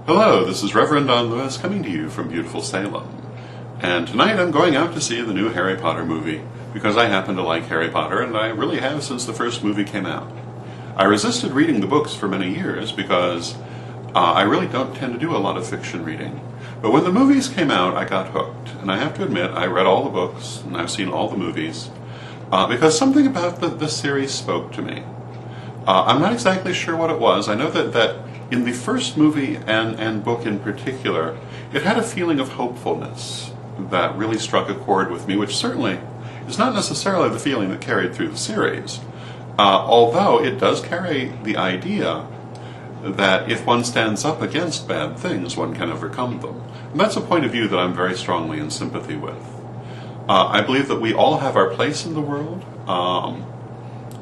Hello, this is Reverend Don Lewis coming to you from beautiful Salem. And tonight I'm going out to see the new Harry Potter movie because I happen to like Harry Potter, and I really have since the first movie came out. I resisted reading the books for many years because I really don't tend to do a lot of fiction reading. But when the movies came out, I got hooked. And I have to admit, I read all the books and I've seen all the movies because something about the series spoke to me. I'm not exactly sure what it was. I know that in the first movie and book in particular, it had a feeling of hopefulness that really struck a chord with me, which certainly is not necessarily the feeling that carried through the series, although it does carry the idea that if one stands up against bad things, one can overcome them. And that's a point of view that I'm very strongly in sympathy with. I believe that we all have our place in the world,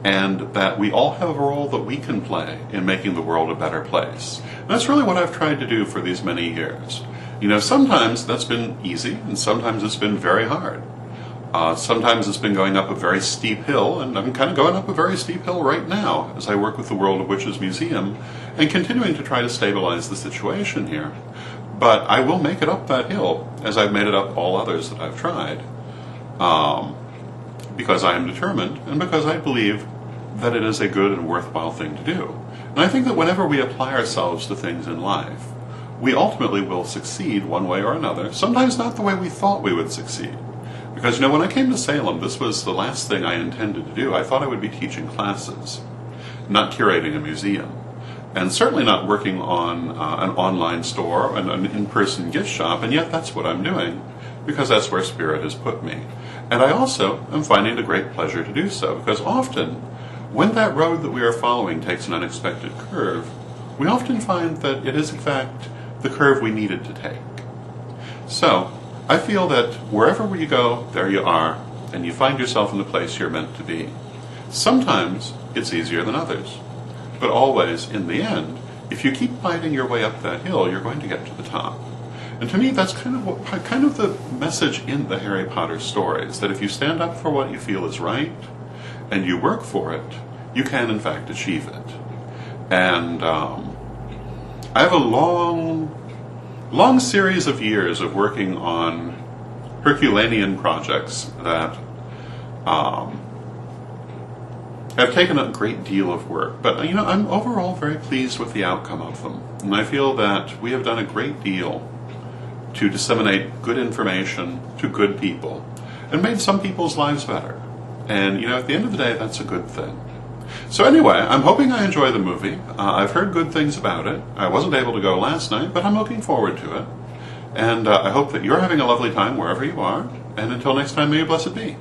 and that we all have a role that we can play in making the world a better place. And that's really what I've tried to do for these many years. You know, sometimes that's been easy, and sometimes it's been very hard. Sometimes it's been going up a very steep hill, and I'm kind of going up a very steep hill right now as I work with the World of Witches Museum and continuing to try to stabilize the situation here. But I will make it up that hill, as I've made it up all others that I've tried, because I am determined and because I believe that it is a good and worthwhile thing to do. And I think that whenever we apply ourselves to things in life, we ultimately will succeed one way or another, sometimes not the way we thought we would succeed. Because, you know, when I came to Salem, this was the last thing I intended to do. I thought I would be teaching classes, not curating a museum, and certainly not working on an online store and an in-person gift shop, and yet that's what I'm doing, because that's where Spirit has put me. And I also am finding it a great pleasure to do so, because often, when that road that we are following takes an unexpected curve, we often find that it is in fact the curve we needed to take. So, I feel that wherever you go, there you are, and you find yourself in the place you're meant to be. Sometimes it's easier than others, but always, in the end, if you keep fighting your way up that hill, you're going to get to the top. And to me, that's kind of the message in the Harry Potter stories, that if you stand up for what you feel is right, and you work for it, you can in fact achieve it. And I have a long series of years of working on Herculean projects that have taken a great deal of work. But, you know, I'm overall very pleased with the outcome of them. And I feel that we have done a great deal to disseminate good information to good people and made some people's lives better. And, you know, at the end of the day, that's a good thing. So anyway, I'm hoping I enjoy the movie. I've heard good things about it. I wasn't able to go last night, but I'm looking forward to it. And I hope that you're having a lovely time wherever you are. And until next time, may you blessed be.